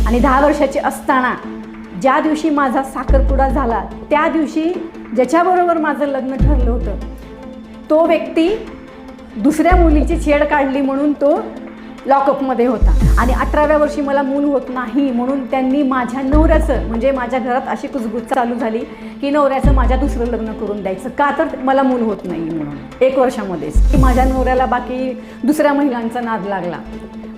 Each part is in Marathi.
आणि 10 वर्षाची असताना ज्या दिवशी माझा साखरपुडा झाला त्या दिवशी ज्याच्याबरोबर माझं लग्न ठरलं होतं तो व्यक्ती दुसऱ्या मुलीची छेड काढली म्हणून तो लॉकअपमध्ये होता. आणि 18व्या वर्षी मला मूल होत नाही म्हणून त्यांनी माझ्या नवऱ्याचं म्हणजे माझ्या घरात अशी कुजबूज चालू झाली की नवऱ्याचं माझ्या दुसरं लग्न करून द्यायचं का तर मला मूल होत नाही म्हणून. 1 वर्षामध्येच की माझ्या नवऱ्याला बाकी दुसऱ्या महिलांचा नाद लागला.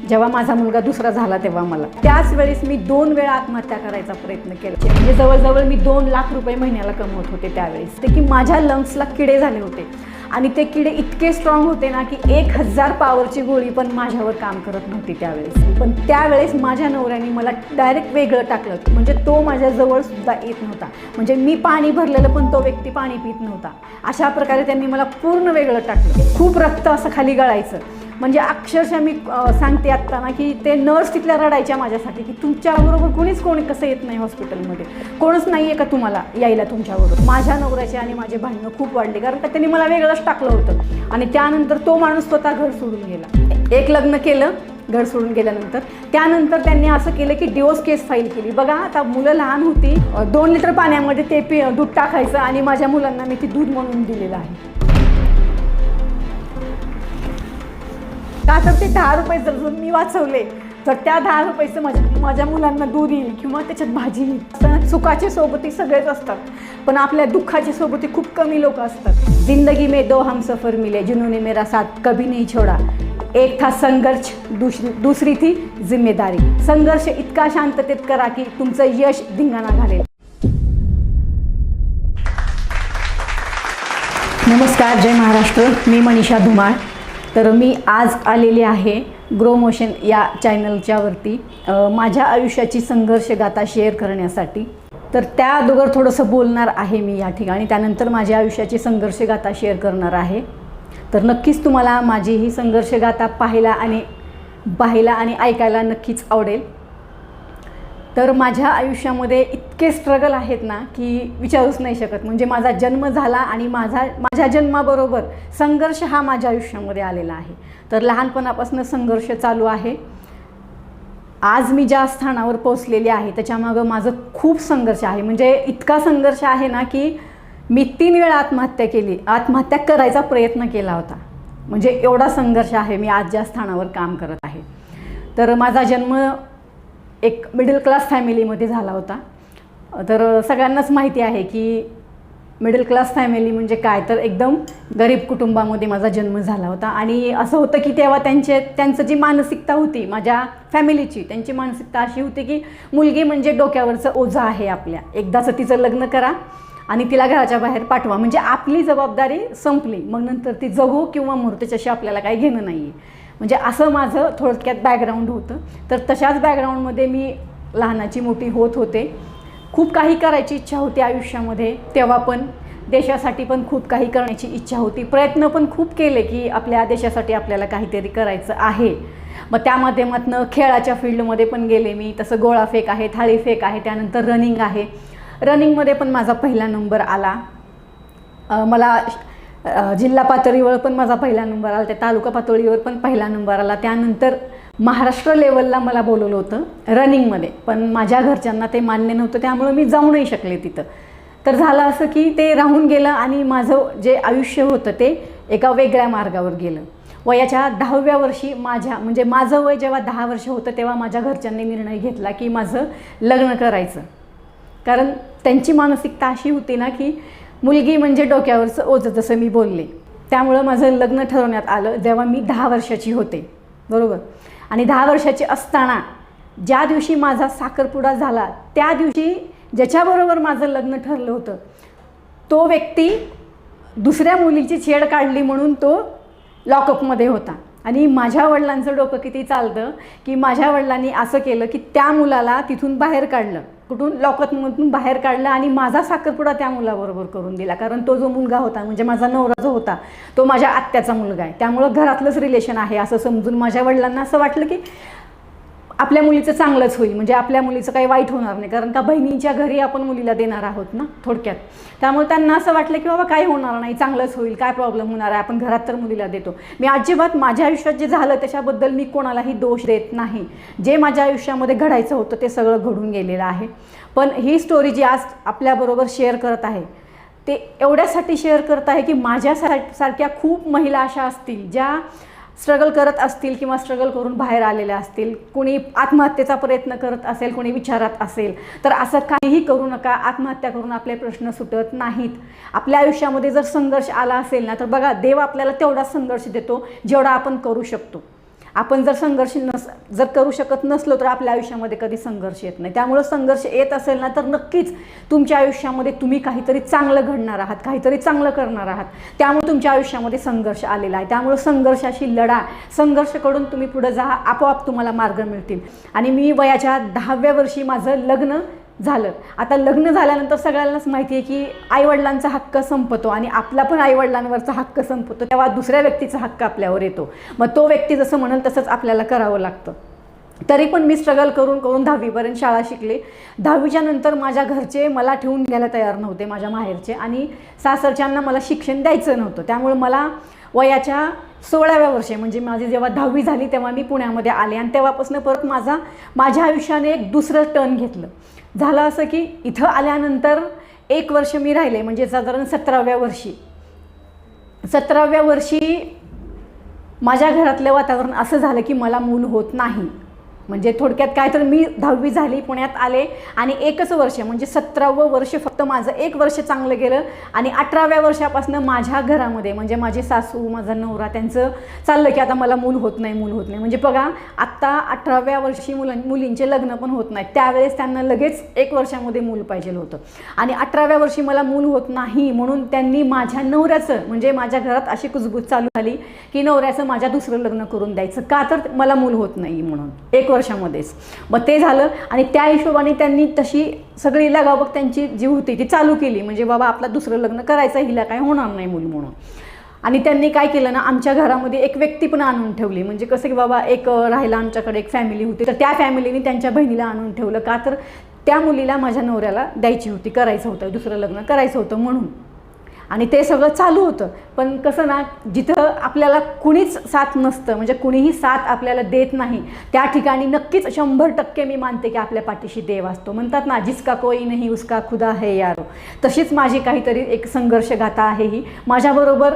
जेव्हा माझा मुलगा दुसरा झाला तेव्हा मला त्याच वेळेस मी 2 वेळा आत्महत्या करायचा प्रयत्न केला. म्हणजे जवळजवळ मी 2 लाख रुपये महिन्याला कमवत होते त्यावेळेस. ते की माझ्या लंग्सला किडे झाले होते आणि ते किडे इतके स्ट्रॉंग होते ना की 1000 पॉवरची गोळी पण माझ्यावर काम करत नव्हती त्यावेळेस. पण त्यावेळेस माझ्या नवऱ्याने मला डायरेक्ट वेगळं टाकलं. म्हणजे तो माझ्याजवळ सुद्धा येत नव्हता. म्हणजे मी पाणी भरलेलं पण तो व्यक्ती पाणी पित नव्हता. अशा प्रकारे त्यांनी मला पूर्ण वेगळं टाकलं. खूप रक्त असं खाली गळायचं. म्हणजे अक्षरशः मी सांगते आत्ता ना की ते नर्स तिथल्या रडायच्या माझ्यासाठी की तुमच्याबरोबर कोणी कसं येत नाही हॉस्पिटलमध्ये, कोणच नाही आहे का तुम्हाला यायला तुमच्याबरोबर. माझ्या नवऱ्याचे आणि माझे भांडणं खूप वाढले कारण का त्यांनी मला वेगळंच टाकलं होतं. आणि त्यानंतर तो माणूस स्वतः घर सोडून गेला. 1 लग्न केलं घर सोडून गेल्यानंतर त्यानंतर त्यांनी असं केलं की डिवोर्स केस फाईल केली. बघा आता मुलं लहान होती, 2 लिटर पाण्यामध्ये ते दूध टाकायचं आणि माझ्या मुलांना मी ते दूध म्हणून दिलेलं आहे. का तर ते 10 रुपये जर मी वाचवले तर त्या 10 रुपयाचं माझ्या मुलांना दूध येईल किंवा त्याच्यात भाजी येईल. सुखाचे सोबती सगळेच असतात पण आपल्या दुःखाच्या सोबती खूप कमी लोक असतात. जिंदगी में 2 हमसफर मिले जिन्होंने मेरा साथ कभी नहीं छोड़ा. एक था संघर्ष, दुसरी थी जिम्मेदारी. संघर्ष इतका शांततेत करा की तुमचं यश धिंगाणा घालेल. नमस्कार, जय महाराष्ट्र. मी मनीषा धुमाळ. तर मी आज आलेले आहे ग्रो मोशन या चॅनलच्यावरती माझ्या आयुष्याची संघर्ष गाथा शेअर करण्यासाठी. तर त्या अगोदर थोडंसं बोलणार आहे मी या ठिकाणी, त्यानंतर माझ्या आयुष्याची संघर्ष गाथा शेअर करणार आहे. तर नक्कीच तुम्हाला माझी ही संघर्ष गाथा पाहायला आणि ऐकायला नक्कीच आवडेल. तर माझ्या आयुष्यामध्ये इतके स्ट्रगल आहेत ना की विचारूच नाही शकत. म्हणजे माझा जन्म झाला आणि माझ्या जन्माबरोबर संघर्ष हा माझ्या आयुष्यामध्ये आलेला आहे. तर लहानपणापासून संघर्ष चालू आहे. आज मी ज्या स्थानावर पोचलेली आहे त्याच्यामागं माझं खूप संघर्ष आहे. म्हणजे इतका संघर्ष आहे ना की मी 3 वेळा आत्महत्या करायचा प्रयत्न केला होता. म्हणजे एवढा संघर्ष आहे. मी आज ज्या स्थानावर काम करत आहे. तर माझा जन्म एक मिडल क्लास फॅमिलीमध्ये झाला होता. तर सगळ्यांनाच माहिती आहे की मिडल क्लास फॅमिली म्हणजे काय, तर एकदम गरीब कुटुंबामध्ये माझा जन्म झाला होता. आणि असं होतं की तेव्हा त्यांचं जी मानसिकता होती माझ्या फॅमिलीची, त्यांची मानसिकता अशी होती की मुलगी म्हणजे डोक्यावरचं ओझं आहे आपल्या, एकदाचं तिचं लग्न करा आणि तिला घराच्या बाहेर पाठवा म्हणजे आपली जबाबदारी संपली, मग नंतर ती जगो किंवा मरू त्याच्याशी आपल्याला काही घेणं नाही आहे. म्हणजे असं माझं थोडक्यात बॅकग्राऊंड होतं. तर तशाच बॅकग्राऊंडमध्ये मी लहानाची मोठी होत होते. खूप काही करायची इच्छा होती आयुष्यामध्ये. तेव्हा पण देशासाठी पण खूप काही करण्याची इच्छा होती. प्रयत्न पण खूप केले की आपल्या देशासाठी आपल्याला काहीतरी करायचं आहे. मग त्या माध्यमातून खेळाच्या फील्डमध्ये पण गेले मी. तसं गोळाफेक आहे, थाळीफेक आहे, त्यानंतर रनिंग आहे. रनिंगमध्ये पण माझा पहिला नंबर आला. मला जिल्हा पातळीवर पण माझा पहिला नंबर आला. त्या तालुका पातळीवर पण पहिला नंबर आला. त्यानंतर महाराष्ट्र लेवलला मला बोलवलं होतं रनिंगमध्ये, पण माझ्या घरच्यांना ते मान्य नव्हतं, त्यामुळे मी जाऊ नाही शकले तिथं. तर झालं असं की ते राहून गेलं आणि माझं जे आयुष्य होतं ते एका वेगळ्या मार्गावर गेलं. वयाच्या 10व्या वर्षी माझं वय जेव्हा 10 वर्ष होतं तेव्हा माझ्या घरच्यांनी निर्णय घेतला की माझं लग्न करायचं. कारण त्यांची मानसिकता अशी होती ना की मुलगी म्हणजे डोक्यावरचं ओझं, जसं मी बोलले. त्यामुळं माझं लग्न ठरवण्यात आलं जेव्हा मी 10 वर्षाची होते, बरोबर. आणि 10 वर्षाची असताना ज्या दिवशी माझा साखरपुडा झाला त्या दिवशी ज्याच्याबरोबर माझं लग्न ठरलं होतं तो व्यक्ती दुसऱ्या मुलीची छेड काढली म्हणून तो लॉकअपमध्ये होता. आणि माझ्या वडिलांचं डोकं किती चालतं की माझ्या वडिलांनी असं केलं की त्या मुलाला तिथून बाहेर काढलं, कुठून लॉकअपमधून बाहेर काढलं आणि माझा साखरपुडा त्या मुलाबरोबर करून दिला. कारण तो जो मुलगा होता म्हणजे माझा नवरा जो होता तो माझ्या आत्याचा मुलगा आहे, त्यामुळं घरातलंच रिलेशन आहे असं समजून माझ्या वडिलांना असं वाटलं की आपल्या मुलीचं चांगलंच होईल, म्हणजे आपल्या मुलीचं काही वाईट होणार नाही, कारण का बहिणींच्या घरी आपण मुलीला देणार आहोत ना थोडक्यात. त्यामुळे त्यांना असं वाटलं की बाबा काही होणार नाही, चांगलंच होईल, काय प्रॉब्लेम होणार आहे, आपण घरात तर मुलीला देतो. मी अजिबात माझ्या आयुष्यात जे झालं त्याच्याबद्दल मी कोणालाही दोष देत नाही. जे माझ्या आयुष्यामध्ये घडायचं होतं ते सगळं घडून गेलेलं आहे. पण ही स्टोरी जी आज आपल्याबरोबर शेअर करत आहे ते एवढ्यासाठी शेअर करत आहे की माझ्यासारख्या खूप महिला अशा असतील ज्या स्ट्रगल करत असतील किंवा स्ट्रगल करून बाहेर आलेल्या असतील. कोणी आत्महत्येचा प्रयत्न करत असेल, कोणी विचारात असेल, तर असं काहीही करू नका. आत्महत्या करून आपले प्रश्न सुटत नाहीत. आपल्या आयुष्यामध्ये जर संघर्ष आला असेल ना, तर बघा देव आपल्याला तेवढाच संघर्ष देतो जेवढा आपण करू शकतो. आपण जर संघर्ष जर करू शकत नसलो तर आपल्या आयुष्यामध्ये कधी संघर्ष येत नाही. त्यामुळे संघर्ष येत असेल ना तर नक्कीच तुमच्या आयुष्यामध्ये तुम्ही काहीतरी चांगलं घडणार आहात, काहीतरी चांगलं करणार आहात. त्यामुळे तुमच्या आयुष्यामध्ये संघर्ष आलेला आहे. त्यामुळे संघर्षाशी लढा, संघर्ष करून तुम्ही पुढे जा, आपोआप तुम्हाला मार्ग मिळतील. आणि मी वयाच्या 10व्या वर्षी माझं लग्न झालं. आता लग्न झाल्यानंतर सगळ्यांनाच माहिती आहे की आईवडिलांचा हक्क संपतो आणि आपला पण आईवडिलांवरचा हक्क संपतो, तेव्हा दुसऱ्या व्यक्तीचा हक्क आपल्यावर येतो. मग तो व्यक्ती जसं म्हणेल तसंच आपल्याला करावं लागतं. तरी पण मी स्ट्रगल करून 10वीपर्यंत शाळा शिकले. 10वीच्या नंतर माझ्या घरचे मला ठेवून घ्यायला तयार नव्हते, माझ्या माहेरचे, आणि सासरच्यांना मला शिक्षण द्यायचं नव्हतं. त्यामुळे मला वयाच्या 16व्या वर्षी म्हणजे माझी जेव्हा 10वी झाली तेव्हा मी पुण्यामध्ये आले आणि तेव्हापासून परत माझ्या आयुष्याने एक दुसरं टर्न घेतलं. झालं असं की इथं आल्यानंतर 1 वर्ष मी राहिले, म्हणजे साधारण 17व्या वर्षी माझ्या घरातलं वातावरण असं झालं की मला मूल होत नाही. म्हणजे थोडक्यात काय तर मी 10वी झाली, पुण्यात आले आणि 1च वर्ष म्हणजे 17वं वर्ष फक्त माझं 1 वर्ष चांगलं गेलं. आणि 18व्या वर्षापासून माझ्या घरामध्ये म्हणजे माझी सासू, माझा नवरा, त्यांचं चाललं की आता मला मूल होत नाही. म्हणजे बघा आत्ता 18व्या वर्षी मुलींचे लग्न पण होत नाहीत. त्यावेळेस त्यांना लगेच 1 वर्षामध्ये मूल पाहिजे होतं. आणि 18व्या वर्षी मला मूल होत नाही म्हणून त्यांनी माझ्या नवऱ्याचं, म्हणजे माझ्या घरात अशी कुजबूज चालू झाली की नवऱ्याचं माझ्या दुसरं लग्न करून द्यायचं, का तर मला मूल होत नाही म्हणून 1 वर्षामध्येच. मग ते झालं आणि त्या हिशोबाने त्यांनी तशी सगळी लगाबग त्यांची जी होती ती चालू केली, म्हणजे बाबा आपला दुसरं लग्न करायचं, हिला काय होणार नाही मूल म्हणून. आणि त्यांनी काय केलं ना, आमच्या घरामध्ये एक व्यक्ती पण आणून ठेवली. म्हणजे कसं की बाबा एक राहिला आमच्याकडे एक फॅमिली होती, तर त्या फॅमिलीने त्यांच्या बहिणीला आणून ठेवलं, का तर त्या मुलीला माझ्या नवऱ्याला द्यायची होती, करायचं होतं, दुसरं लग्न करायचं होतं म्हणून. आणि ते सगळं चालू होतं. पण कसं ना, जिथं आपल्याला कुणीच साथ नसतं, म्हणजे कुणीही साथ आपल्याला देत नाही, त्या ठिकाणी नक्कीच 100% मी मानते की आपल्या पाठीशी देव असतो. म्हणतात ना, जिसका कोई नहीं उसका खुदा है यारो. तशीच माझी काहीतरी एक संघर्ष गाथा आहे ही. माझ्याबरोबर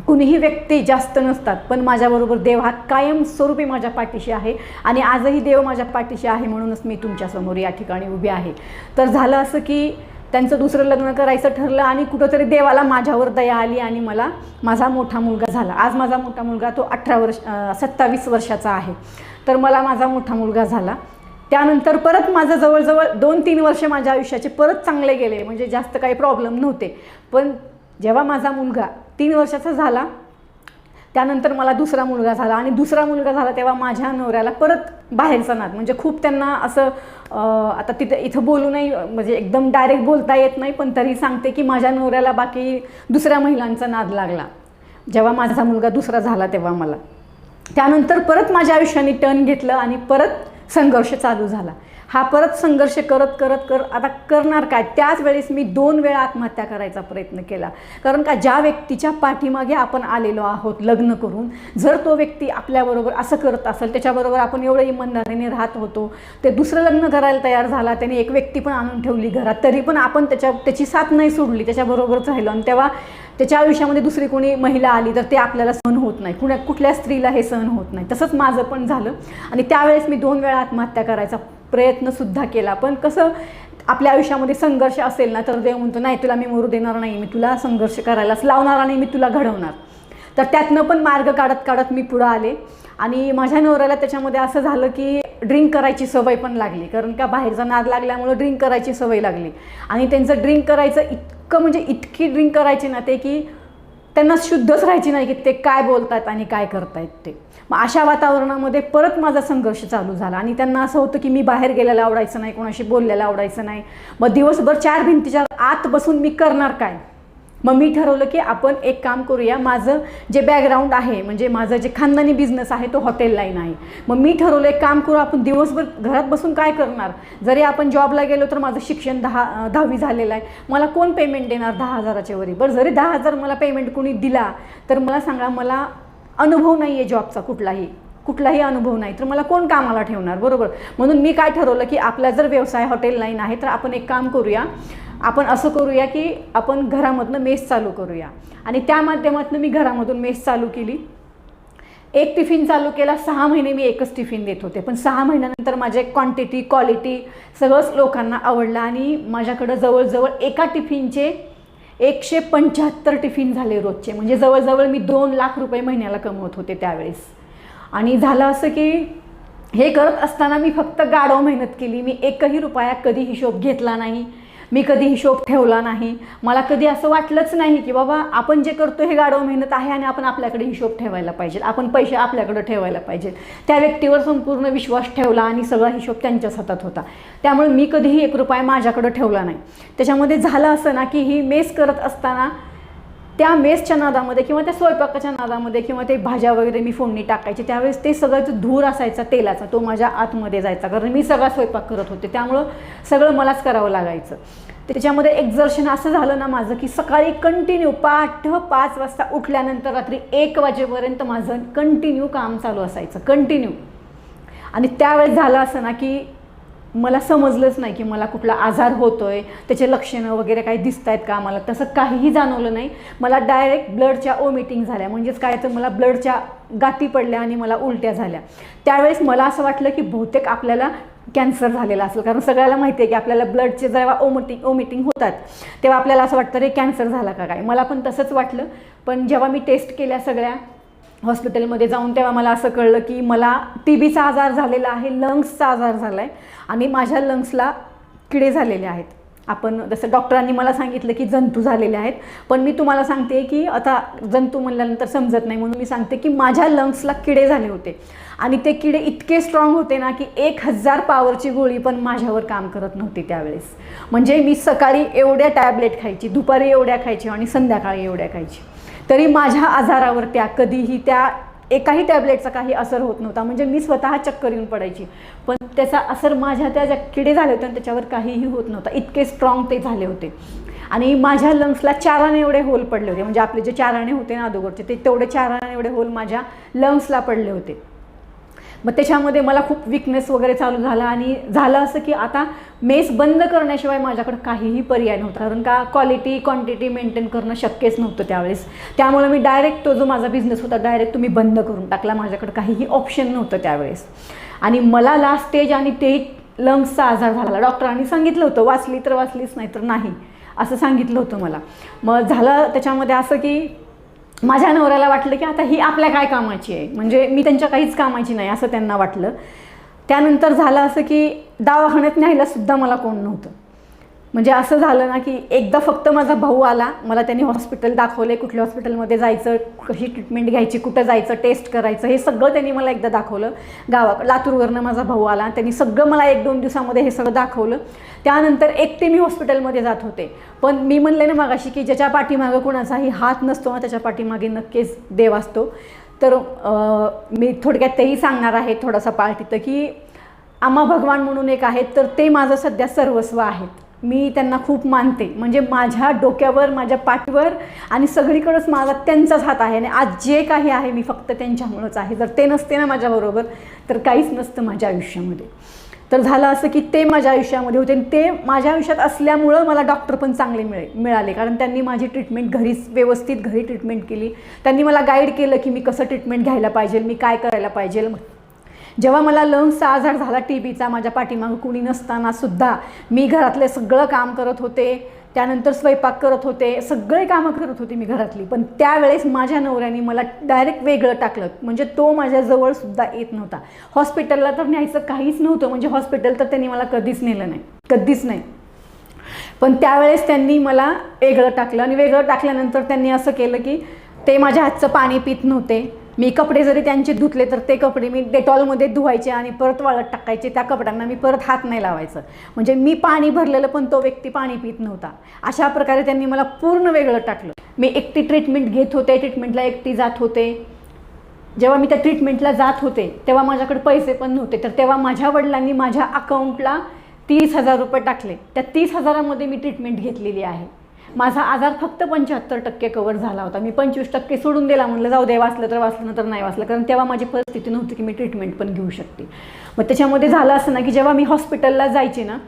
कुणीही व्यक्ती जास्त नसतात, पण माझ्याबरोबर देव हा कायमस्वरूपी माझ्या पाठीशी आहे. आणि आजही देव माझ्या पाठीशी आहे, म्हणूनच मी तुमच्यासमोर या ठिकाणी उभी आहे. तर झालं असं की त्यांचं दुसरं लग्न करायचं ठरलं आणि कुठंतरी देवाला माझ्यावर दया आली आणि मला माझा मोठा मुलगा झाला. आज माझा मोठा मुलगा तो 27 वर्षाचा आहे. तर मला माझा मोठा मुलगा झाला. त्यानंतर परत माझं जवळजवळ 2-3 वर्ष माझ्या आयुष्याचे परत चांगले गेले, म्हणजे जास्त काही प्रॉब्लेम नव्हते. पण जेव्हा माझा मुलगा 3 वर्षाचा झाला त्यानंतर मला दुसरा मुलगा झाला आणि दुसरा मुलगा झाला तेव्हा माझ्या नवऱ्याला परत बाहेरचा नाद, म्हणजे खूप त्यांना असं आता इथं बोलू नाही, म्हणजे एकदम डायरेक्ट बोलता येत नाही, पण तरी सांगते की माझ्या नवऱ्याला बाकी दुसऱ्या महिलांचा नाद लागला जेव्हा माझा मुलगा दुसरा झाला तेव्हा मला. त्यानंतर परत माझ्या आयुष्याने टर्न घेतलं आणि परत संघर्ष चालू झाला. हा परत संघर्ष करत आता करणार काय, त्याच वेळेस मी 2 वेळा आत्महत्या करायचा प्रयत्न केला. कारण का ज्या व्यक्तीच्या पाठीमागे आपण आलेलो आहोत लग्न करून, जर तो व्यक्ती आपल्याबरोबर असं करत असेल, त्याच्याबरोबर आपण एवढं इमानदारीने राहत होतो, ते दुसरं लग्न करायला तयार झाला, त्याने एक व्यक्ती पण आणून ठेवली घरात, तरी पण आपण त्याची साथ नाही सोडली, त्याच्याबरोबरच राहिलो. आणि तेव्हा त्याच्या आयुष्यामध्ये दुसरी कोणी महिला आली तर ते आपल्याला सहन होत नाही, कुठल्या स्त्रीला हे सहन होत नाही. तसंच माझं पण झालं आणि त्यावेळेस मी 2 वेळा आत्महत्या करायचा प्रयत्नसुद्धा केला. पण कसं आपल्या आयुष्यामध्ये संघर्ष असेल ना तर देव म्हणतो नाही, तुला मी मरू देणार नाही, मी तुला संघर्ष करायलाच लावणार आणि मी तुला घडवणार. तर त्यातनं पण मार्ग काढत मी पुढं आले. आणि माझ्या नवऱ्याला त्याच्यामध्ये असं झालं की ड्रिंक करायची सवय पण लागली, कारण का बाहेरचा नाद लागल्यामुळं ड्रिंक करायची सवय लागली. आणि त्यांचं ड्रिंक करायचं इतकी ड्रिंक करायची ना ते की त्यांना शुद्धच राहायची नाही की ते काय बोलतात आणि काय करतायत ते. मग अशा वातावरणामध्ये परत माझा संघर्ष चालू झाला आणि त्यांना असं होतं की मी बाहेर गेलेलं आवडायचं नाही, कोणाशी बोललेलं आवडायचं नाही. मग दिवसभर 4 भिंतीच्या आत बसून मी करणार काय, मग मी ठरवलं की आपण एक काम करूया, माझं जे बॅकग्राऊंड आहे म्हणजे माझं जे खानदानी बिझनेस आहे तो हॉटेल लाईन आहे. मग मी ठरवलं एक काम करू, आपण दिवसभर घरात बसून काय करणार, जरी आपण जॉबला गेलो तर माझं शिक्षण 10वी झालेलं आहे, मला कोण पेमेंट देणार 10,000च्या वरी. बरं जरी 10,000 मला पेमेंट कोणी दिला तर मला सांगा, मला अनुभव नाही आहे जॉबचा, कुठलाही अनुभव नाही, तर मला कोण कामाला ठेवणार, बरोबर. म्हणून मी काय ठरवलं की आपला जर व्यवसाय हॉटेल लाईन आहे तर आपण एक काम करूया, आपण असं करूया की आपण घरामधनं मेस चालू करूया. आणि त्या माध्यमातून मी घरामधून मेस चालू केली. एक टिफिन चालू केला, 6 महिने मी एकच टिफिन देत होते, पण 6 महिन्यानंतर माझे क्वांटिटी क्वालिटी सगळंच लोकांना आवडलं आणि माझ्याकडं जवळजवळ एका टिफिनचे 175 टिफिन झाले रोजचे. म्हणजे जवळजवळ मी 2 लाख रुपये महिन्याला कमवत होते त्यावेळेस. आणि झालं असं की हे करत असताना मी फक्त गाढव मेहनत केली. मी एकही रुपया कधी हिशोब घेतला नाही, मी कधी हिशोब ठेवला नाही. मला कधी असं वाटलंच नाही की बाबा आपण जे करतो हे गाढव मेहनत आहे आणि आपण आपल्याकडे हिशोब ठेवायला पाहिजे, आपण पैसे आपल्याकडे ठेवायला पाहिजे. त्या व्यक्तीवर संपूर्ण विश्वास ठेवला आणि सगळा हिशोब त्यांच्याच हातात होता. त्यामुळे मी कधीही 1 रुपया माझ्याकडे ठेवला नाही. त्याच्यामध्ये झालं असं ना की ही मेस करत असताना त्या मेसच्या नादामध्ये किंवा त्या स्वयंपाकाच्या नादामध्ये किंवा ते भाज्या वगैरे मी फोडणी टाकायचे, त्यावेळेस ते सगळं धूर असायचा तेलाचा, तो माझ्या आतमध्ये जायचा, कारण मी सगळा स्वयंपाक करत होते, त्यामुळं सगळं मलाच करावं लागायचं. त्याच्यामध्ये एक्झर्शन असं झालं ना माझं की सकाळी कंटिन्यू 5 वाजता उठल्यानंतर रात्री 1 वाजेपर्यंत माझं कंटिन्यू काम चालू असायचं, कंटिन्यू. आणि त्यावेळेस झालं असं ना की मला समजलंच नाही की मला कुठला आजार होतोय, त्याचे लक्षणं वगैरे काही दिसत आहेत का मला, तसं काहीही जाणवलं नाही. मला डायरेक्ट ब्लडच्या ओमिटिंग झाल्या, म्हणजेच काय तर मला ब्लडच्या गाठी पडल्या आणि मला उलट्या झाल्या. त्यावेळेस मला असं वाटलं की बहुतेक आपल्याला कॅन्सर झालेला असेल, कारण सगळ्याला माहिती आहे की आपल्याला ब्लडचे जेव्हा ओमिटिंग होतात तेव्हा आपल्याला असं वाटतं रे कॅन्सर झाला का काय. मला पण तसंच वाटलं. पण जेव्हा मी टेस्ट केल्या सगळ्या हॉस्पिटलमध्ये जाऊन तेव्हा मला असं कळलं की मला TBचा आजार झालेला आहे, लंग्सचा आजार झाला आहे आणि माझ्या लंग्सला किडे झालेले आहेत. आपण जसं डॉक्टरांनी मला सांगितलं की जंतू झालेले आहेत, पण मी तुम्हाला सांगते की आता जंतू म्हणल्यानंतर समजत नाही म्हणून मी सांगते की माझ्या लंग्सला किडे झाले होते. आणि ते किडे इतके स्ट्रॉंग होते ना की 1000 पॉवरची गोळी पण माझ्यावर काम करत नव्हती त्यावेळेस. म्हणजे मी सकाळी एवढ्या टॅबलेट खायची, दुपारी एवढ्या खायची आणि संध्याकाळी एवढ्या खायची, तरी माझ्या आजारावर कधीही त्या एकाही टॅबलेटचा काही असर होत नव्हता. म्हणजे मी स्वतः चक्कर येऊन पडायची, पण त्याचा असर माझ्या त्या ज्या किडे झाले होते त्याच्यावर काहीही होत नव्हता, इतके स्ट्रॉंग ते झाले होते. आणि माझ्या लंग्सला 4 आणे एवढे होल पडले होते, म्हणजे आपले जे 4 आणे होते ना अगोदरचे ते तेवढे 4 आणे एवढे होल माझ्या लंग्सला पडले होते. मग त्याच्यामध्ये मला खूप विकनेस वगैरे चालू झाला आणि झालं असं की आता मेस बंद करण्याशिवाय माझ्याकडे काहीही पर्याय नव्हता, कारण का क्वालिटी क्वांटिटी मेंटेन करणं शक्यच नव्हतं त्यावेळेस. त्यामुळे मी डायरेक्ट तो जो माझा बिझनेस होता डायरेक्ट तुम्ही बंद करून टाकला, माझ्याकडे काहीही ऑप्शन नव्हतं त्यावेळेस. आणि मला लास्ट स्टेज आणि ते लंग्सचा आजार झाला. डॉक्टरांनी सांगितलं होतं वाचली तर वाचलीच नाही तर नाही असं सांगितलं होतं मला. मग झालं त्याच्यामध्ये असं की माझ्या नवऱ्याला वाटलं की आता ही आपल्या काय कामाची आहे, म्हणजे मी त्यांच्या काहीच कामाची नाही असं त्यांना वाटलं. त्यानंतर झालं असं की दवाखान्यात न्यायलासुद्धा मला कोण नव्हतं. म्हणजे असं झालं ना की एकदा फक्त माझा भाऊ आला, मला त्यांनी हॉस्पिटल दाखवले, कुठल्या हॉस्पिटलमध्ये जायचं, कशी ट्रीटमेंट घ्यायची, कुठं जायचं, टेस्ट करायचं, हे सगळं त्यांनी मला एकदा दाखवलं. लातूरवरनं माझा भाऊ आला, त्यांनी सगळं मला 1-2 दिवसामध्ये हे सगळं दाखवलं. त्यानंतर एकटे मी हॉस्पिटलमध्ये जात होते. पण मी म्हणले ना मागाशी की ज्याच्या पाठीमागं कुणाचाही हात नसतो ना त्याच्या पाठीमागे नक्कीच देव असतो. तर मी थोडक्यात तेही सांगणार आहे थोडासा पार्ट इथं की आम्हा भगवान म्हणून एक आहेत, तर ते माझं सध्या सर्वस्व आहेत. मी त्यांना खूप मानते. म्हणजे माझ्या डोक्यावर, माझ्या पाठीवर आणि सगळीकडेच माझा त्यांचाच हात आहे आणि आज जे काही आहे मी फक्त त्यांच्यामुळंच आहे. जर ते नसते ना माझ्याबरोबर तर काहीच नसतं माझ्या आयुष्यामध्ये. तर झालं असं की ते माझ्या आयुष्यामध्ये होते आणि ते माझ्या आयुष्यात असल्यामुळं मला डॉक्टर पण चांगले मिळाले, कारण त्यांनी माझी ट्रीटमेंट घरीच व्यवस्थित घरी ट्रीटमेंट केली. त्यांनी मला गाईड केलं की मी कसं ट्रीटमेंट घ्यायला पाहिजे, मी काय करायला पाहिजे. जेव्हा मला लंग्सचा आजार झाला TBचा, माझ्या पाठीमागं कुणी नसताना सुद्धा मी घरातले सगळं काम करत होते, त्यानंतर स्वयंपाक करत होते, सगळे कामं करत होते मी घरातली. पण त्यावेळेस माझ्या नवऱ्याने मला डायरेक्ट वेगळं टाकलं. म्हणजे तो माझ्याजवळसुद्धा येत नव्हता. हॉस्पिटलला तर न्यायचं काहीच नव्हतं, म्हणजे हॉस्पिटल तर त्यांनी मला कधीच नेलं नाही, कधीच नाही. पण त्यावेळेस त्यांनी मला वेगळं टाकलं आणि वेगळं टाकल्यानंतर त्यांनी असं केलं की ते माझ्या हातचं पाणी पित नव्हते. मी कपडे जरी त्यांचे धुतले तर ते कपडे मी डेटॉलमध्ये धुवायचे आणि परत वाळत टाकायचे, त्या कपड्यांना मी परत हात नाही लावायचं. म्हणजे मी पाणी भरलेलं पण तो व्यक्ती पाणी पित नव्हता. अशा प्रकारे त्यांनी मला पूर्ण वेगळं टाकलं. मी एकटी ट्रीटमेंट घेत होते, ट्रीटमेंटला एकटी जात होते. जेव्हा मी त्या ट्रीटमेंटला जात होते तेव्हा माझ्याकडे पैसे पण नव्हते, तर तेव्हा माझ्या वडिलांनी माझ्या अकाउंटला 30,000 रुपये टाकले. त्या 30,000मध्ये मी ट्रीटमेंट घेतलेली आहे. माझा आजार फक्त 75% कव्हर झाला होता. मी 25% सोडून दिला, म्हणलं जाऊ दे, वाचलं तर वाचलं, नंतर नाही वाचलं, कारण तेव्हा माझी परिस्थिती नव्हती की मी ट्रीटमेंट पण घेऊ शकते. मग त्याच्यामध्ये झालं असं ना की जेव्हा मी हॉस्पिटलला जायची ना,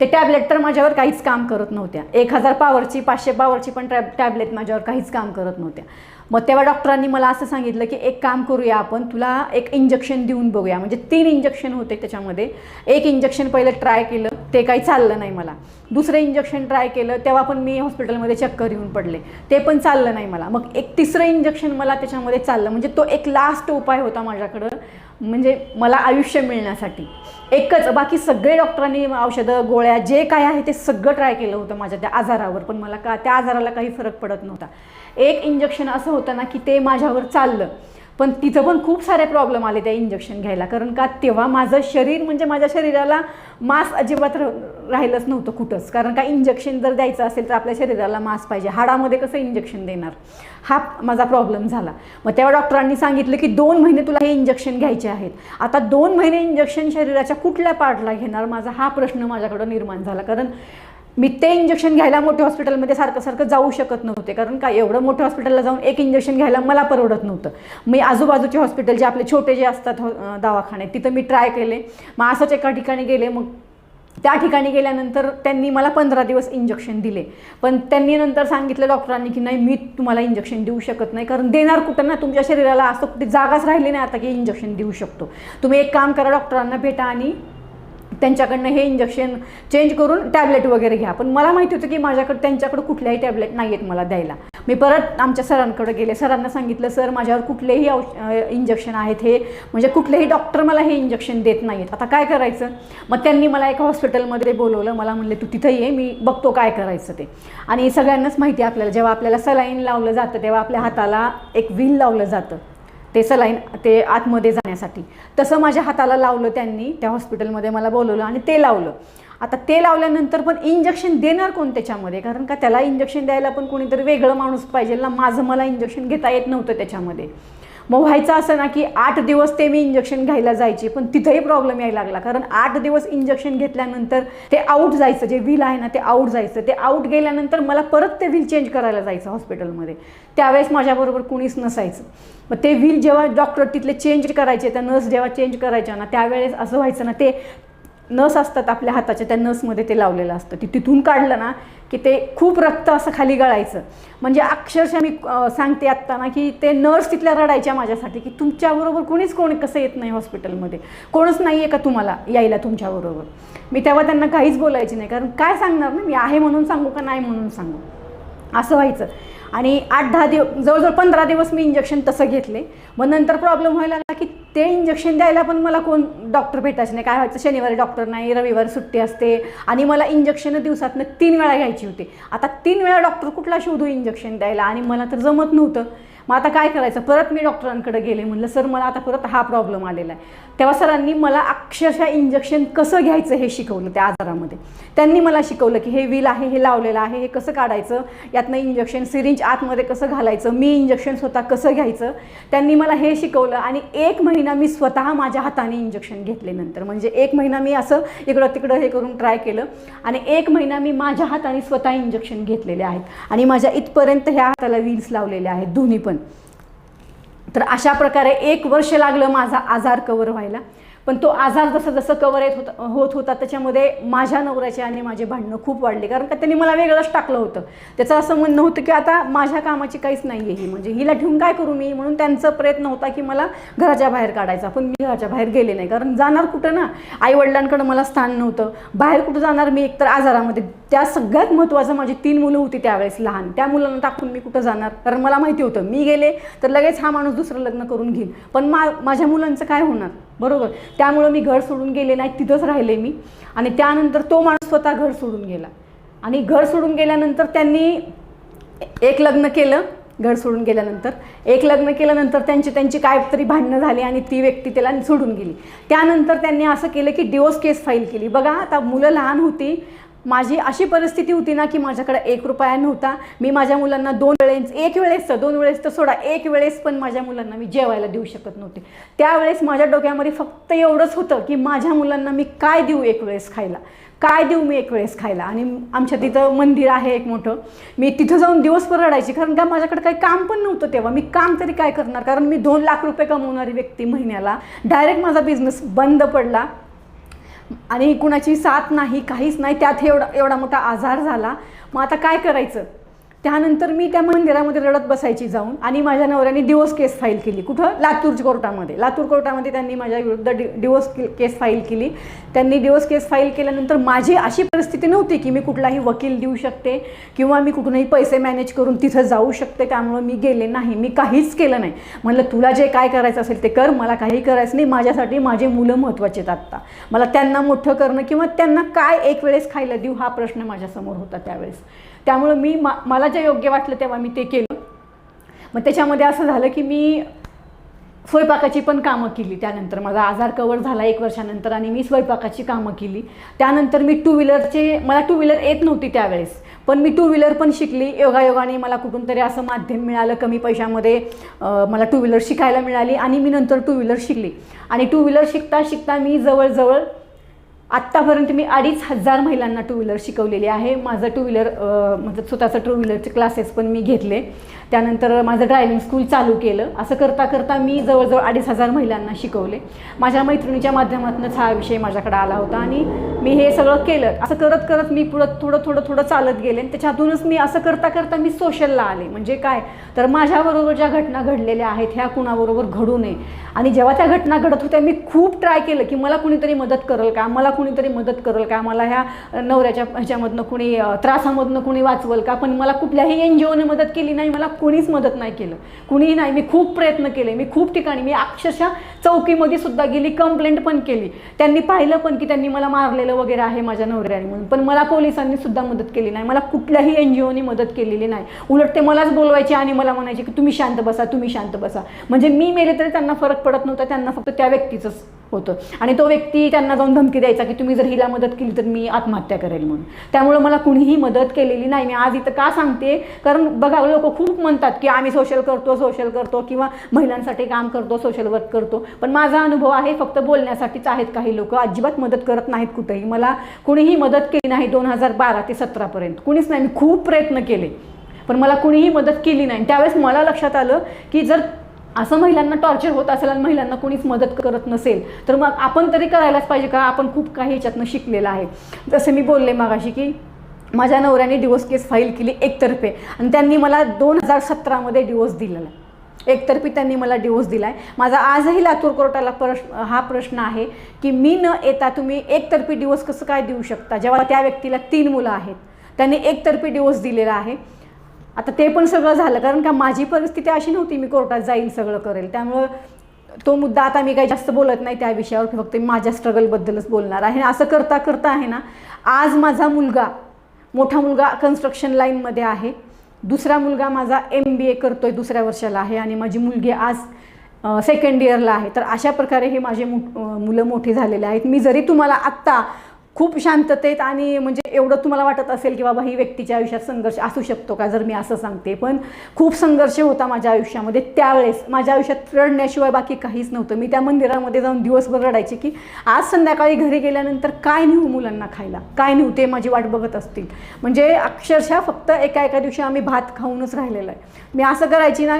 ते टॅबलेट तर माझ्यावर काहीच काम करत नव्हत्या. 1000 पॉवरची 500 पॉवरची पण टॅबलेट माझ्यावर काहीच काम करत नव्हत्या. मग तेव्हा डॉक्टरांनी मला असं सांगितलं की एक काम करूया, आपण तुला एक इंजेक्शन देऊन बघूया. म्हणजे 3 इंजेक्शन होते त्याच्यामध्ये. एक इंजेक्शन पहिलं ट्राय केलं, ते काही चाललं नाही मला. दुसरं इंजेक्शन ट्राय केलं, तेव्हा पण मी हॉस्पिटलमध्ये चक्कर येऊन पडले, ते पण चाललं नाही मला. मग एक तिसरं इंजेक्शन मला त्याच्यामध्ये चाललं. म्हणजे तो एक लास्ट उपाय होता माझ्याकडं, म्हणजे मला आयुष्य मिळण्यासाठी एकच. बाकी सगळे डॉक्टरांनी औषधं गोळ्या जे काय आहे ते सगळं ट्राय केलं होतं माझ्या त्या आजारावर, पण मला त्या आजाराला काही फरक पडत नव्हता. एक इंजेक्शन असं होतं ना की ते माझ्यावर चाललं, पण तिथं पण खूप सारे प्रॉब्लेम आले त्या इंजेक्शन घ्यायला. कारण का तेव्हा माझं शरीर, म्हणजे माझ्या शरीराला मांस अजिबात राहिलंच नव्हतं कुठंच. कारण का इंजेक्शन जर द्यायचं असेल तर आपल्या शरीराला मांस पाहिजे, हाडामध्ये कसं इंजेक्शन देणार, हा माझा प्रॉब्लेम झाला. मग तेव्हा डॉक्टरांनी सांगितलं की 2 महिने तुला हे इंजेक्शन घ्यायचे आहेत. आता 2 महिने इंजेक्शन शरीराच्या कुठल्या पार्टला घेणार, माझा हा प्रश्न माझ्याकडं निर्माण झाला. कारण मी ते इंजेक्शन घ्यायला मोठ्या हॉस्पिटलमध्ये सारखं जाऊ शकत नव्हते, कारण का एवढं मोठ्या हॉस्पिटलला जाऊन एक इंजेक्शन घ्यायला मला परवडत नव्हतं. मी आजूबाजूचे हॉस्पिटल जे आपले छोटे जे असतात दवाखाने, तिथं मी ट्राय केले. मग असंच एका ठिकाणी गेले. मग त्या ठिकाणी गेल्यानंतर त्यांनी मला 15 दिवस इंजेक्शन दिले, पण त्यांनी नंतर सांगितलं डॉक्टरांनी की नाही, मी तुम्हाला इंजेक्शन देऊ शकत नाही, कारण देणार कुठं ना, तुमच्या शरीराला असं कुठे जागाच राहिली नाही आता की इंजेक्शन देऊ शकतो. तुम्ही एक काम करा, डॉक्टरांना भेटा आणि त्यांच्याकडनं हे इंजेक्शन चेंज करून टॅबलेट वगैरे घ्या. पण मला माहिती होतं की माझ्याकडे त्यांच्याकडे कुठल्याही टॅबलेट नाही आहेत मला द्यायला. मी परत आमच्या सरांकडे गेले, सरांना सांगितलं, सर माझ्यावर कुठलेही इंजेक्शन आहेत, हे म्हणजे कुठलेही डॉक्टर मला हे इंजेक्शन देत नाही आहेत, आता काय करायचं. मग त्यांनी मला एका हॉस्पिटलमध्ये बोलवलं. मला म्हणले तू तिथं ये, मी बघतो काय करायचं ते. आणि सगळ्यांनाच माहिती आहे आपल्याला, जेव्हा आपल्याला सलाईन लावलं जातं तेव्हा आपल्या हाताला एक व्हील लावलं जातं ते सलाईन ते आतमध्ये जाण्यासाठी. तसं माझ्या हाताला लावलं त्यांनी, त्या हॉस्पिटलमध्ये मला बोलवलं आणि ते लावलं. आता ते लावल्यानंतर पण इंजेक्शन देणार कोण त्याच्यामध्ये, कारण का त्याला इंजेक्शन द्यायला पण कोणीतरी वेगळं माणूस पाहिजे ना. मला इंजेक्शन घेता येत नव्हतं त्याच्यामध्ये. मग व्हायचं असं ना की 8 दिवस ते मी इंजेक्शन घ्यायला जायचे, पण तिथंही प्रॉब्लेम यायला लागला. कारण 8 दिवस इंजेक्शन घेतल्यानंतर ते आऊट जायचं, जे व्हील आहे ना ते आऊट जायचं. ते आऊट गेल्यानंतर मला परत ते व्हील चेंज करायला जायचं हॉस्पिटलमध्ये. त्यावेळेस माझ्याबरोबर कुणीच नसायचं. मग ते व्हील जेव्हा डॉक्टर तिथले चेंज करायचे, त्या नर्स जेव्हा चेंज करायच्या ना, त्यावेळेस असं व्हायचं ना, ते नस असतात आपल्या हाताच्या, त्या नसमध्ये ते लावलेलं असतं, ती तिथून काढलं ना की ते खूप रक्त असं खाली गळायचं. म्हणजे अक्षरशः मी सांगते आत्ता ना की ते नर्स तिथल्या रडायच्या माझ्यासाठी की तुमच्याबरोबर कोणी कसं येत नाही हॉस्पिटलमध्ये, कोणच नाही आहे का तुम्हाला यायला तुमच्याबरोबर. मी तेव्हा त्यांना काहीच बोलायची नाही, कारण काय सांगणार ना, मी आहे म्हणून सांगू का नाही म्हणून सांगू, असं व्हायचं. आणि 8-10 दिवस, जवळजवळ 15 दिवस मी इंजेक्शन तसं घेतले. मग नंतर प्रॉब्लेम व्हायला लागला की ते इंजेक्शन द्यायला पण मला कोण डॉक्टर भेटायचे नाही. काय व्हायचं, शनिवारी डॉक्टर नाही, रविवारी सुट्टी असते आणि मला इंजेक्शन दिवसातनं 3 वेळा घ्यायची होती. आता 3 वेळा डॉक्टर कुठला शोधू इंजेक्शन द्यायला, आणि मला तर जमत नव्हतं. मग आता काय करायचं, परत मी डॉक्टरांकडे गेले. म्हणलं सर मला आता परत हा प्रॉब्लेम आलेला आहे. तेव्हा सरांनी मला अक्षरशः इंजेक्शन कसं घ्यायचं हे शिकवलं. त्या आजारामध्ये त्यांनी मला शिकवलं की हे व्हील आहे, हे लावलेलं आहे, हे कसं काढायचं, यातनं इंजेक्शन सिरिंज आतमध्ये कसं घालायचं, मी इंजेक्शन स्वतः कसं घ्यायचं, त्यांनी मला हे शिकवलं. आणि 1 महिना मी स्वतः माझ्या हाताने इंजेक्शन घेतले. नंतर म्हणजे 1 महिना मी असं इकडं तिकडं हे करून ट्राय केलं, आणि 1 महिना मी माझ्या हाताने स्वतः इंजेक्शन घेतलेले आहेत. आणि माझ्या इथपर्यंत ह्या हाताला व्हील्स लावलेले आहेत दोन्ही पण. तर अशा प्रकारे 1 वर्ष लागलं माझा आजार कव्हर व्हायला. पण तो आजार जसं कव्हर होत होता त्याच्यामध्ये माझ्या नवऱ्याचे आणि माझे भांडणं खूप वाढले, कारण का त्यांनी मला वेगळंच टाकलं होतं. त्याचं असं म्हणणं होतं की आता माझ्या कामाची काहीच नाही आहे ही, म्हणजे हिला ठेवून काय करू मी, म्हणून त्यांचा प्रयत्न होता की मला घराच्या बाहेर काढायचा. पण मी घराच्या बाहेर गेले नाही, कारण जाणार कुठं ना, आईवडिलांकडं मला स्थान नव्हतं, बाहेर कुठं जाणार मी, एकतर आजारामध्ये. त्या सगळ्यात महत्त्वाचं, माझी 3 मुलं होती त्यावेळेस लहान, त्या मुलांना टाकून मी कुठं जाणार, कारण मला माहिती होतं मी गेले तर लगेच हा माणूस दुसरं लग्न करून घेईल, पण माझ्या मुलांचं काय होणार, बरोबर. त्यामुळं मी घर सोडून गेले नाही, तिथंच राहिले मी. आणि त्यानंतर तो माणूस स्वतः घर सोडून गेला, आणि घर सोडून गेल्यानंतर त्यांनी एक लग्न केलं. घर सोडून गेल्यानंतर एक लग्न केल्यानंतर त्यांची काहीतरी भांडणं झाली आणि ती व्यक्ती त्याला सोडून गेली. त्यानंतर त्यांनी असं केलं की डिवोर्स केस फाईल केली. बघा, आता मुलं लहान होती, माझी अशी परिस्थिती होती ना की माझ्याकडे 1 रुपया नव्हता. मी माझ्या मुलांना 2 वेळेस, 1 वेळेस तर 2 वेळेस तर सोडा, 1 वेळेस पण माझ्या मुलांना मी जेवायला देऊ शकत नव्हते. त्यावेळेस माझ्या डोक्यामध्ये फक्त एवढंच होतं की माझ्या मुलांना मी काय देऊ 1 वेळेस खायला, काय देऊ मी 1 वेळेस खायला. आणि आमच्या तिथं मंदिर आहे एक मोठं, मी तिथं जाऊन दिवसभर रडायची, कारण का माझ्याकडे काही काम पण नव्हतं तेव्हा. मी काम तरी काय करणार, कारण मी 2 लाख रुपये कमवणारी व्यक्ती महिन्याला. डायरेक्ट माझा बिझनेस बंद पडला आणि कुणाची साथ नाही, काहीच नाही. त्यात एवढा मोठा आजार झाला. मग आता काय करायचं. त्यानंतर मी त्या मंदिरामध्ये रडत बसायची जाऊन, आणि माझ्या नवऱ्याने डिवोर्स केस फाईल केली. कुठं? लातूर कोर्टामध्ये. लातूर कोर्टामध्ये त्यांनी माझ्या विरुद्ध डिवोर्स केस फाईल केली. त्यांनी डिवोर्स केस फाईल केल्यानंतर माझी अशी परिस्थिती नव्हती की मी कुठलाही वकील देऊ शकते किंवा मी कुठूनही पैसे मॅनेज करून तिथं जाऊ शकते. त्यामुळं मी गेले नाही, मी काहीच केलं नाही. म्हणलं तुला जे काय करायचं असेल ते कर, मला काही करायचं नाही. माझ्यासाठी माझे मुलं महत्त्वाचे आहेत आत्ता. मला त्यांना मोठं करणं किंवा त्यांना काय 1 वेळेस खायला देऊ हा प्रश्न माझ्यासमोर होता त्यावेळेस. त्यामुळं मी मला जे योग्य वाटलं तेव्हा मी ते केलं. मग त्याच्यामध्ये असं झालं की मी स्वयंपाकाची पण कामं केली. त्यानंतर माझा आजार कव्हर झाला 1 वर्षानंतर, आणि मी स्वयंपाकाची कामं केली. त्यानंतर मी मला 2 व्हीलर येत नव्हती त्यावेळेस, पण मी 2 व्हीलर पण शिकली. योगायोगाने मला कुठून तरी असं माध्यम मिळालं, कमी पैशामध्ये मला 2 व्हीलर शिकायला मिळाली, आणि मी नंतर 2 व्हीलर शिकली. आणि 2 व्हीलर शिकता शिकता मी जवळजवळ आत्तापर्यंत मी 2,500 महिलांना 2 व्हीलर शिकवलेली आहे. माझं 2 व्हीलर म्हणजे स्वतःचं 2 व्हीलरचे क्लासेस पण मी घेतले. त्यानंतर माझं ड्रायव्हिंग स्कूल चालू केलं. असं करता करता मी जवळजवळ 2,500 महिलांना शिकवले. माझ्या मैत्रिणीच्या माध्यमातूनच हा विषय माझ्याकडे आला होता, आणि मी हे सगळं केलं. असं करत करत मी पुढं थोडं चालत गेले. त्याच्यातूनच मी असं करता करता मी सोशलला आले. म्हणजे काय तर माझ्याबरोबर ज्या घटना घडलेल्या आहेत ह्या कुणाबरोबर घडू नये. आणि जेव्हा त्या घटना घडत होत्या मी खूप ट्राय केलं की मला कुणीतरी मदत करेल का, मला कुणीतरी मदत करेल का, मला ह्या नवऱ्याच्या ह्याच्यामधनं कुणी त्रासामधनं कुणी वाचवल का. पण मला कुठल्याही NGOने मदत केली नाही, मला कुणीच मदत नाही केलं, कुणीही नाही. मी खूप प्रयत्न केले, मी खूप ठिकाणी, मी अक्षरशः चौकीमध्ये सुद्धा गेली, कंप्लेंट पण केली. त्यांनी पाहिलं पण की त्यांनी मला मारलेलं वगैरे आहे माझ्या नवऱ्याने म्हणून, पण मला पोलिसांनी सुद्धा मदत केली नाही. मला कुठल्याही NGOने मदत केलेली नाही. उलट ते मलाच बोलवायचे आणि मला म्हणायचे की तुम्ही शांत बसा, तुम्ही शांत बसा. म्हणजे मी मेले तरी त्यांना फरक पडत नव्हता, त्यांना फक्त त्या व्यक्तीचंच होतं. आणि तो व्यक्ती त्यांना जाऊन धमकी द्यायचा की तुम्ही जर हिला मदत केली तर मी आत्महत्या करेल म्हणून. त्यामुळे मला कुणीही मदत केलेली नाही. मी आज इथं का सांगते, कारण बघा लोक खूप म्हणतात की आम्ही सोशल करतो किंवा महिलांसाठी काम करतो, सोशल वर्क करतो. पण माझा अनुभव आहे फक्त बोलण्यासाठीच आहेत. काही लोक अजिबात मदत करत नाहीत कुठेही. मला कुणीही मदत केली नाही 2012 ते 2017 पर्यंत, कुणीच नाही. मी खूप प्रयत्न केले पण मला कुणीही मदत केली नाही. त्यावेळेस मला लक्षात आलं की जर असं महिलांना टॉर्चर होत असेल आणि महिलांना कोणीच मदत करत नसेल तर मग आपण तरी करायलाच पाहिजे का. आपण खूप काही ह्याच्यातनं शिकलेलं आहे. जसं मी बोलले मगाशी की माझ्या नवऱ्याने डिवोर्स केस फाईल केली एकतर्फे, आणि त्यांनी मला 2017 मध्ये डिवोर्स दिलेला. एकतर्फी त्यांनी मला डिवोर्स दिला आहे. माझा आजही लातूर कोर्टाला हा प्रश्न आहे की मी न येता तुम्ही एकतर्फी डिवोर्स कसं काय देऊ शकता, जेव्हा त्या व्यक्तीला 3 मुलं आहेत. त्यांनी एकतर्फी डिवोर्स दिलेला आहे. आता ते पण सगळं झालं कारण का माझी परिस्थिती अशी नव्हती मी कोर्टात जाईल सगळं करेल. त्यामुळं तो मुद्दा आता मी काही जास्त बोलत नाही त्या विषयावर, फक्त मी माझ्या स्ट्रगलबद्दलच बोलणार आहे. असं करता करता आहे ना, आज माझा मोठा मुलगा कन्स्ट्रक्शन लाईनमध्ये आहे, दुसरा मुलगा माझा MBA करतोय, 2ऱ्या वर्षाला आहे, आणि माझी मुलगी आज 2nd इयरला आहे. तर अशा प्रकारे हे माझे मुलं मोठे झालेले आहेत. मी जरी तुम्हाला आत्ता खूप शांततेत आणि म्हणजे एवढं तुम्हाला वाटत असेल की बाबा ही व्यक्तीच्या आयुष्यात संघर्ष असू शकतो का जर मी असं सांगते, पण खूप संघर्ष होता माझ्या आयुष्यामध्ये. त्यावेळेस माझ्या आयुष्यात रडण्याशिवाय बाकी काहीच नव्हतं. मी त्या मंदिरामध्ये जाऊन दिवसभर रडायची की आज संध्याकाळी घरी गेल्यानंतर काय नेऊ मुलांना खायला, काय नेऊ, ते माझी वाट बघत असतील. म्हणजे अक्षरशः फक्त एका दिवशी आम्ही भात खाऊनच राहिलेलं आहे. मी असं करायची ना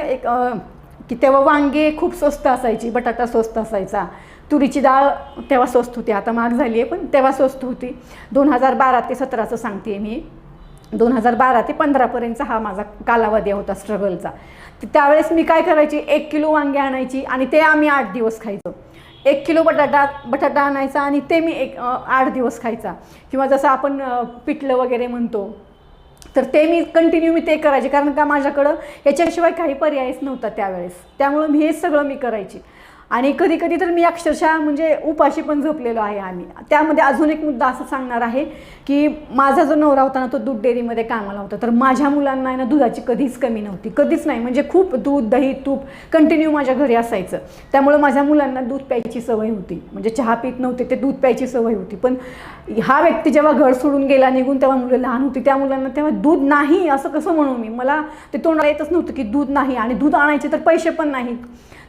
की तेव्हा वांगे खूप स्वस्त असायची, बटाटा स्वस्त असायचा, तुरीची डाळ तेव्हा स्वस्त होती, आता महाग झाली आहे पण तेव्हा स्वस्त होती. 2012 ते 2017चं सांगते मी. 2012 ते 2015पर्यंतचा हा माझा कालावधी होता स्ट्रगलचा. त्यावेळेस मी काय करायची, 1 किलो वांगे आणायची आणि ते आम्ही 8 दिवस खायचो. 1 किलो बटाटा आणायचा आणि ते मी 8 दिवस खायचा. किंवा जसं आपण पिठलं वगैरे म्हणतो तर ते मी कंटिन्यू ते करायचे, कारण का माझ्याकडं याच्याशिवाय काही पर्यायच नव्हता त्यावेळेस. त्यामुळं मी हेच सगळं मी करायची. आणि कधी कधी तर मी अक्षरशः म्हणजे उपाशी पण झोपलेलो आहे आम्ही. त्यामध्ये अजून एक मुद्दा असं सांगणार आहे की माझा जो नवरा होता ना तो दूध डेअरीमध्ये कामाला होता, तर माझ्या मुलांना आहे ना दुधाची कधीच कमी नव्हती, कधीच नाही. म्हणजे खूप दूध, दही, तूप कंटिन्यू माझ्या घरी असायचं. त्यामुळे माझ्या मुलांना दूध प्यायची सवय होती. म्हणजे चहा पीत नव्हते ते, दूध प्यायची सवय होती. पण हा व्यक्ती जेव्हा घर सोडून गेला निघून, तेव्हा मुलं लहान होती, त्या मुलांना तेव्हा दूध नाही असं कसं म्हणू मी, मला ते तोंडाला येतच नव्हतं की दूध नाही, आणि दूध आणायचे तर पैसे पण नाहीत.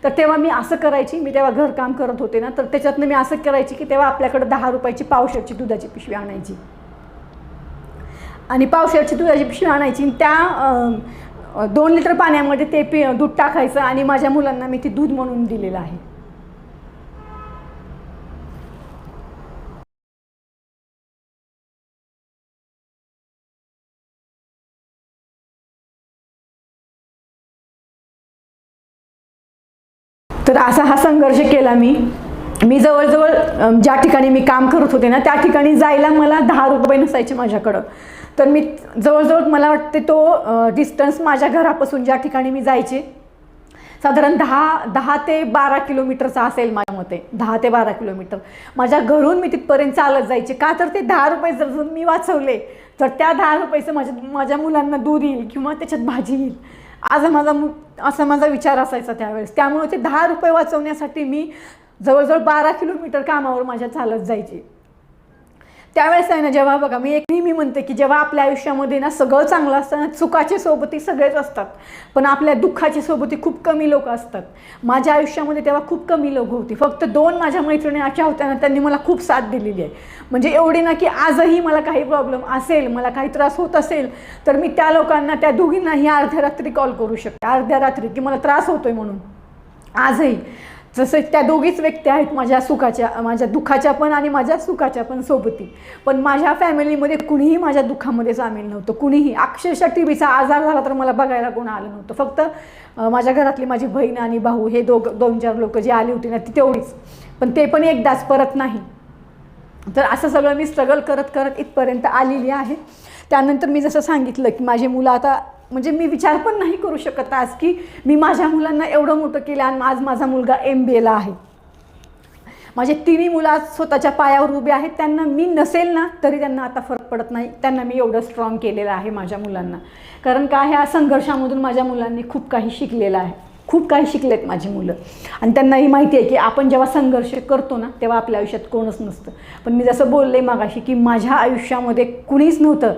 तर तेव्हा मी असं करायची, मी तेव्हा घरकाम करत होते ना, तर त्याच्यातनं मी असं करायची की तेव्हा आपल्याकडे 10 रुपयाची पावशेरची दुधाची पिशवी आणायची, आणि पावशेरची दुधाची पिशवी आणायची, त्या 2 लिटर पाण्यामध्ये ते दूध टाकायचं, आणि माझ्या मुलांना मी ती दूध म्हणून दिलेलं आहे. तर असा हा संघर्ष केला मी जवळजवळ ज्या ठिकाणी मी काम करत होते ना, त्या ठिकाणी जायला मला 10 रुपये नसायचे माझ्याकडं. तर मी जवळजवळ, मला वाटते तो डिस्टन्स माझ्या घरापासून ज्या ठिकाणी मी जायचे साधारण 10 ते 12 किलोमीटरचा असेल माझ्या मते, 10 ते 12 किलोमीटर. माझ्या घरून मी तिथपर्यंत चालत जायचे. का तर ते 10 रुपये जर मी वाचवले तर त्या 10 रुपयाचं माझ्या मुलांना दूध येईल किंवा त्याच्यात भाजी येईल, असा माझा विचार असायचा त्यावेळेस. त्यामुळे ते 10 रुपये वाचवण्यासाठी मी जवळजवळ 12 किलोमीटर कामावर माझ्या चालत जायचे. त्यावेळेस आहे ना, जेव्हा बघा, मी एक नेहमी म्हणते की जेव्हा आपल्या आयुष्यामध्ये ना सगळं चांगलं असतं ना, सुखाचे सोबती सगळेच असतात, पण आपल्या दुःखाची सोबती खूप कमी लोक असतात. माझ्या आयुष्यामध्ये तेव्हा खूप कमी लोक होती. फक्त 2 माझ्या मैत्रिणी अशा होत्या ना, त्यांनी मला खूप साथ दिलेली आहे. म्हणजे एवढी ना की आजही मला काही प्रॉब्लेम असेल, मला काही त्रास होत असेल, तर मी त्या लोकांना, त्या दोघींनाही अर्ध्या रात्री कॉल करू शकते, अर्ध्या रात्री, की मला त्रास होतोय म्हणून. आजही जसं त्या दोघीच व्यक्ती आहेत माझ्या दुःखाच्या पण आणि माझ्या सुखाच्या पण सोबती. पण माझ्या फॅमिलीमध्ये कुणीही माझ्या दुःखामध्ये सामील नव्हतं, कुणीही. अक्षरशः टीबीचा आजार झाला तर मला बघायला कोण आलं नव्हतं. फक्त माझ्या घरातली माझी बहीण आणि भाऊ, हे 2-4 लोक जी आली होती ना, ती तेवढीच. पण ते पण एकदाच, परत नाही. तर असं सगळं मी स्ट्रगल करत करत इथपर्यंत आलेली आहे. त्यानंतर मी जसं सांगितलं की माझी मुलं आता, म्हणजे मी विचार पण नाही करू शकत आज की मी माझ्या मुलांना एवढं मोठं केलं, आणि आज माझा मुलगा MBAला आहे. माझे 3ही मुलं आज स्वतःच्या पायावर उभे आहेत. त्यांना मी नसेल ना तरी त्यांना आता फरक पडत नाही, त्यांना मी एवढं स्ट्रॉंग केलेलं आहे माझ्या मुलांना. कारण का, ह्या संघर्षामधून माझ्या मुलांनी खूप काही शिकलेलं आहे, खूप काही शिकलेत माझी मुलं. आणि त्यांनाही माहिती आहे की आपण जेव्हा संघर्ष करतो ना, तेव्हा आपल्या आयुष्यात कोणच नसतं. पण मी जसं बोलले मागाशी की माझ्या आयुष्यामध्ये कुणीच नव्हतं,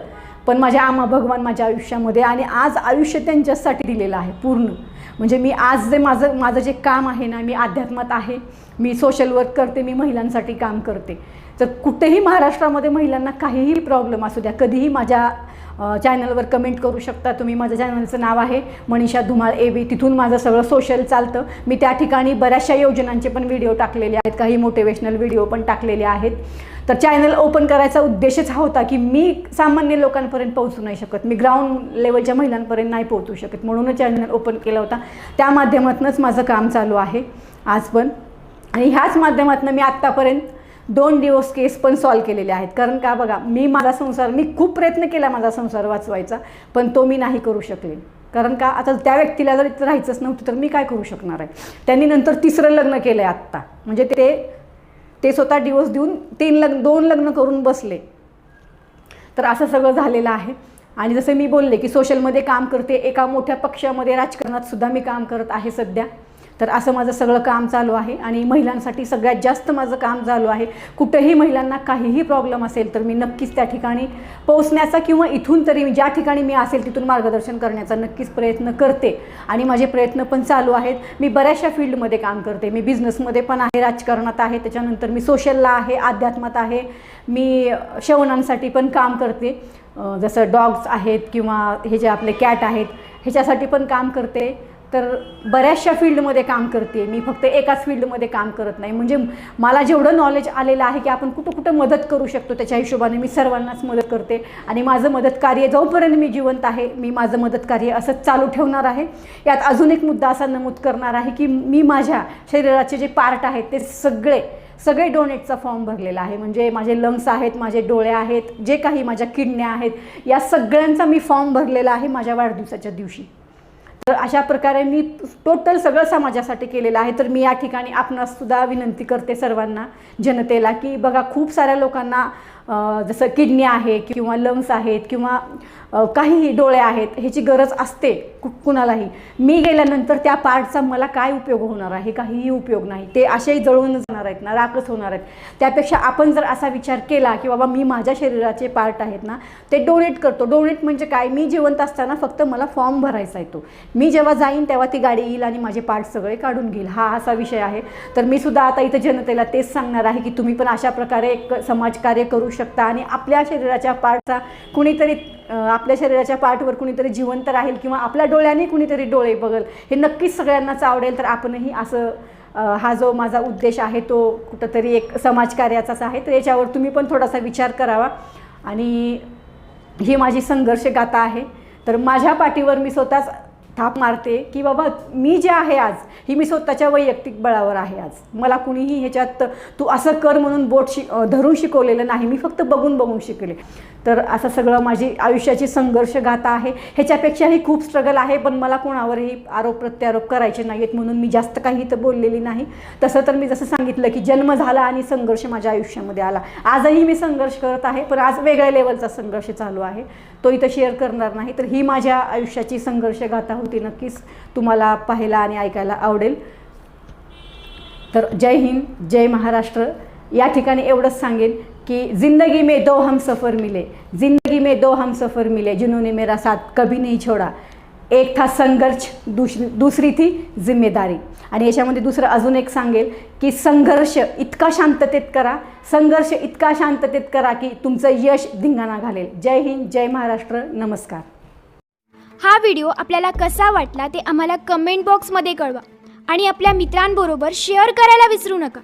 पण माझ्या आम्हा भगवान माझ्या आयुष्यामध्ये, आणि आज आयुष्य त्यांच्यासाठी दिलेलं आहे पूर्ण. म्हणजे मी आज जे माझं जे काम आहे ना, मी अध्यात्मात आहे, मी सोशल वर्क करते, मी महिलांसाठी काम करते. तर कुठेही महाराष्ट्रामध्ये महिलांना काहीही प्रॉब्लेम असू द्या, कधीही माझ्या चॅनलवर कमेंट करू शकता तुम्ही. माझ्या चॅनलचं नाव आहे मनीषा धुमाळ AB. तिथून माझं सगळं सोशल चालतं. मी त्या ठिकाणी बऱ्याचशा योजनांचे पण व्हिडिओ टाकलेले आहेत, काही मोटिवेशनल व्हिडिओ पण टाकलेले आहेत. तर चॅनल ओपन करायचा उद्देशच हा होता की मी सामान्य लोकांपर्यंत पोहोचू नाही शकत, मी ग्राउंड लेवलच्या महिलांपर्यंत नाही पोहोचू शकत, म्हणूनच चॅनल ओपन केला होता. त्या माध्यमातूनच माझं काम चालू आहे आज पण. आणि ह्याच माध्यमातून मी आत्तापर्यंत 2 डिवोर्स केस पण सॉल्व केलेले आहेत. कारण का, बघा, मी खूप प्रयत्न केला माझा संसार वाचवायचा, पण तो मी नाही करू शकले. कारण का, आता त्या व्यक्तीला जर इथं राहायचंच नव्हतं तर मी काय करू शकणार आहे. त्यांनी नंतर 3रं लग्न केलं आहे आत्ता. म्हणजे ते स्वतः डिवोर्स देऊन 2 लग्न करून बसले. तर असं सगळं झालेलं आहे. आणि जसं मी बोलले की सोशलमध्ये काम करते, एका मोठ्या पक्षामध्ये राजकारणात सुद्धा मी काम करत आहे सध्या. तर असं माझं सगळं काम चालू आहे. आणि महिलांसाठी सगळ्यात जास्त माझं काम चालू आहे. कुठेही महिलांना काहीही प्रॉब्लेम असेल तर मी नक्कीच त्या ठिकाणी पोहोचण्याचा, किंवा इथून तरी ज्या ठिकाणी मी असेल तिथून मार्गदर्शन करण्याचा नक्कीच प्रयत्न करते. आणि माझे प्रयत्न पण चालू आहेत. मी बऱ्याचशा फील्डमध्ये काम करते. मी बिझनेसमध्ये पण आहे, राजकारणात आहे, त्याच्यानंतर मी सोशलला आहे, अध्यात्मात आहे, मी शवनांसाठी पण काम करते. जसं डॉग्स आहेत किंवा हे जे आपले कॅट आहेत ह्याच्यासाठी पण काम करते. तर बऱ्याचशा फील्डमध्ये काम करते मी, फक्त एकाच फील्डमध्ये काम करत नाही. म्हणजे मला जेवढं नॉलेज आलेलं आहे की आपण कुठं कुठं मदत करू शकतो, त्याच्या हिशोबाने मी सर्वांनाच मदत करते. आणि माझं मदत कार्य जोपर्यंत मी जिवंत आहे, मी माझं मदत कार्य असंच चालू ठेवणार आहे. यात अजून एक मुद्दा असा नमूद करणार आहे की मी माझ्या शरीराचे जे पार्ट आहेत ते सगळे डोनेटचा फॉर्म भरलेला आहे. म्हणजे माझे लंग्स आहेत, माझे डोळे आहेत, जे काही माझ्या किडन्या आहेत, या सगळ्यांचा मी फॉर्म भरलेला आहे माझ्या वाढदिवसाच्या दिवशी. तर अशा प्रकारे मी टोटल सगळं समाजासाठी केलेलं आहे. तर मी या ठिकाणी आपणाससुद्धा विनंती करते सर्वांना, जनतेला, की बघा, खूप साऱ्या लोकांना जसं किडनी आहे किंवा लंग्स आहेत किंवा काहीही डोळे आहेत, ह्याची गरज असते कुणालाही. मी गेल्यानंतर त्या पार्टचा मला काय उपयोग होणार आहे? काहीही उपयोग नाही. ते असेही जळून जाणार आहेत ना, राखच होणार आहेत. त्यापेक्षा आपण जर असा विचार केला की बाबा मी माझ्या शरीराचे पार्ट आहेत ना ते डोनेट करतो. डोनेट म्हणजे काय? मी जिवंत असताना फक्त मला फॉर्म भरायचा आहे. तो मी जेव्हा जाईन तेव्हा ती गाडी येईल आणि माझे पार्ट सगळे काढून घेईल. हा असा विषय आहे. तर मी सुद्धा आता इथं जनतेला तेच सांगणार आहे की तुम्ही पण अशा प्रकारे एक समाजकार्य करू शकता आणि आपल्या शरीराच्या पार्टचा कुणीतरी आपल्या शरीराच्या पार्टवर कुणीतरी जिवंत राहील किंवा आपल्या डोळ्यांनी कुणीतरी डोळे बघेल. हे नक्कीच सगळ्यांनाच आवडेल. तर आपणही असं हा जो माझा उद्देश आहे तो कुठंतरी एक समाजकार्याचाच आहे. तर याच्यावर तुम्ही पण थोडासा विचार करावा. आणि ही माझी संघर्ष गाथा आहे. तर माझ्या पाठीवर मी स्वतःच थाप मारते की बाबा मी जे आहे आज ही मी स्वतःच्या वैयक्तिक बळावर आहे. आज मला कुणीही ह्याच्यात तू असं कर म्हणून धरून शिकवलेलं नाही. मी फक्त बघून शिकले. तर असं सगळं माझी आयुष्याची संघर्ष गाथा आहे. ह्याच्यापेक्षाही खूप स्ट्रगल आहे, पण मला कोणावरही आरोप प्रत्यारोप करायचे नाही आहेत म्हणून मी जास्त काही इथं बोललेली नाही. तसं तर मी जसं सांगितलं की जन्म झाला आणि संघर्ष माझ्या आयुष्यामध्ये आला. आजही मी संघर्ष करत आहे, पण आज वेगळ्या लेवलचा संघर्ष चालू आहे. तो इथं शेअर करणार नाही. तर ही माझ्या आयुष्याची संघर्ष गाथा होती. नक्कीच तुम्हाला पाहायला आणि ऐकायला आवडेल. तर जय हिंद, जय महाराष्ट्र. या ठिकाणी एवढंच सांगेन कि जिंदगी में दो हम सफ़र मिले, जिंदगी में दो हम सफ़र मिले, जिन्होंने मेरा साथ कभी नहीं छोड़ा. एक था संघर्ष, दूसरी थी जिम्मेदारी. आणि याच्यामध्ये दुसरं अजून एक सांगेल की संघर्ष इतका शांततेत करा, संघर्ष इतका शांततेत करा की तुमचं यश धिंगाणा घालेल. जय हिंद, जय महाराष्ट्र. नमस्कार. हा व्हिडिओ आपल्याला कसा वाटला ते आम्हाला कमेंट बॉक्समध्ये कळवा आणि आपल्या मित्रांबरोबर शेअर करायला विसरू नका.